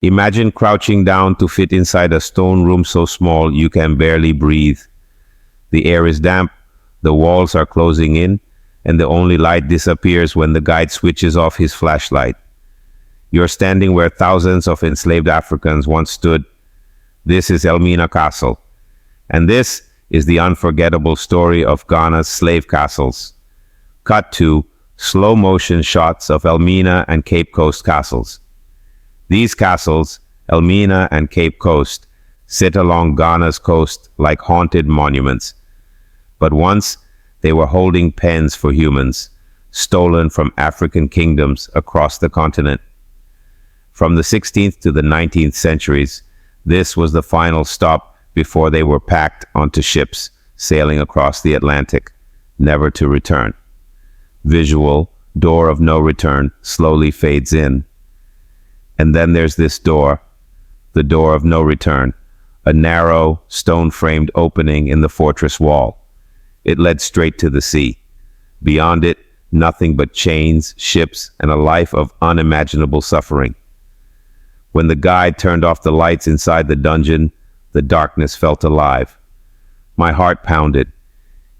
Imagine crouching down to fit inside a stone room so small you can barely breathe. The air is damp, the walls are closing in, and the only light disappears when the guide switches off his flashlight. You're standing where thousands of enslaved Africans once stood. This is Elmina Castle, and this is the unforgettable story of Ghana's slave castles. Cut to slow motion shots of Elmina and Cape Coast castles. These castles, Elmina and Cape Coast, sit along Ghana's coast like haunted monuments. But once they were holding pens for humans, stolen from African kingdoms across the continent. From the 16th to the 19th centuries, this was the final stop before they were packed onto ships sailing across the Atlantic, never to return. Visual door of no return slowly fades in. And then there's this door, the door of no return, a narrow, stone-framed opening in the fortress wall. It led straight to the sea. Beyond it, nothing but chains, ships, and a life of unimaginable suffering. When the guide turned off the lights inside the dungeon, the darkness felt alive. My heart pounded.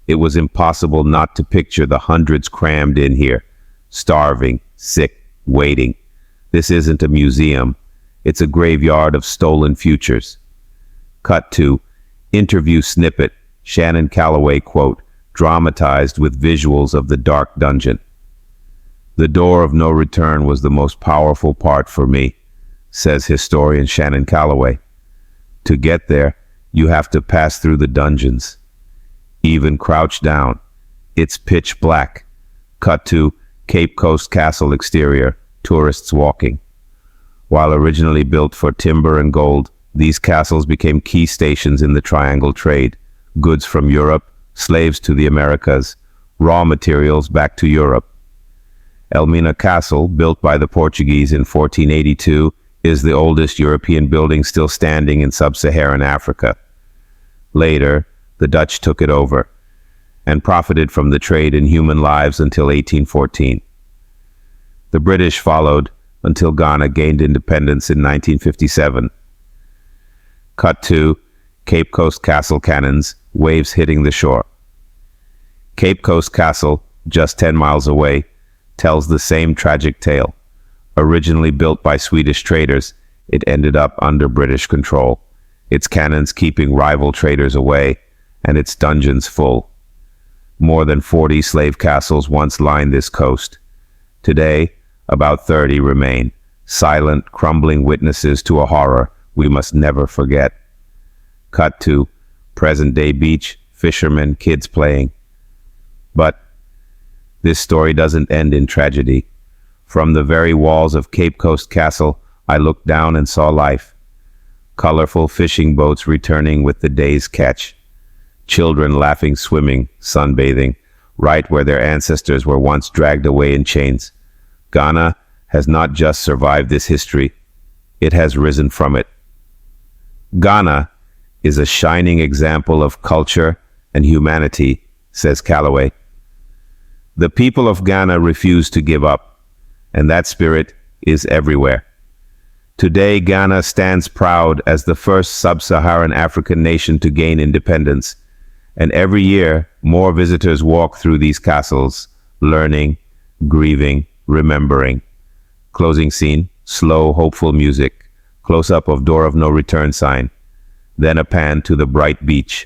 It was impossible not to picture the hundreds crammed in here, starving, sick, waiting. This isn't a museum. It's a graveyard of stolen futures. Cut to interview snippet, Shannon Calloway quote, dramatized with visuals of the dark dungeon. The door of no return was the most powerful part for me, says historian Shannon Calloway. To get there, you have to pass through the dungeons. Even crouched down. It's pitch black. Cut to Cape Coast Castle exterior, tourists walking. While originally built for timber and gold, these castles became key stations in the triangle trade. Goods from Europe, slaves to the Americas, raw materials back to Europe. Elmina Castle, built by the Portuguese in 1482, is the oldest European building still standing in sub-Saharan Africa. Later, the Dutch took it over and profited from the trade in human lives until 1814. The British followed until Ghana gained independence in 1957. Cut to Cape Coast Castle cannons, waves hitting the shore. Cape Coast Castle, just 10 miles away, tells the same tragic tale. Originally built by Swedish traders, it ended up under British control, its cannons keeping rival traders away, and its dungeons full. More than 40 slave castles once lined this coast. Today, about 30 remain, silent, crumbling witnesses to a horror we must never forget. Cut to present-day beach, fishermen, kids playing. But this story doesn't end in tragedy. From the very walls of Cape Coast Castle, I looked down and saw life. Colorful fishing boats returning with the day's catch. Children laughing, swimming, sunbathing, right where their ancestors were once dragged away in chains. Ghana has not just survived this history, it has risen from it. Ghana is a shining example of culture and humanity, says Calloway. The people of Ghana refuse to give up, and that spirit is everywhere. Today, Ghana stands proud as the first sub-Saharan African nation to gain independence, and every year, more visitors walk through these castles, learning, grieving, remembering. Closing scene, slow, hopeful music, close-up of door of no return sign, then a pan to the bright beach.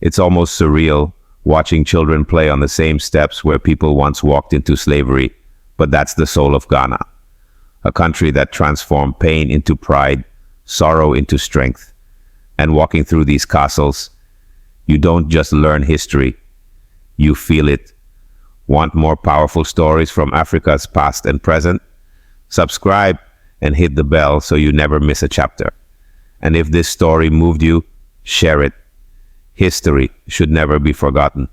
It's almost surreal watching children play on the same steps where people once walked into slavery, but that's the soul of Ghana, a country that transformed pain into pride, sorrow into strength. And walking through these castles, you don't just learn history, you feel it. Want more powerful stories from Africa's past and present? Subscribe and hit the bell so you never miss a chapter. And if this story moved you, share it. History should never be forgotten.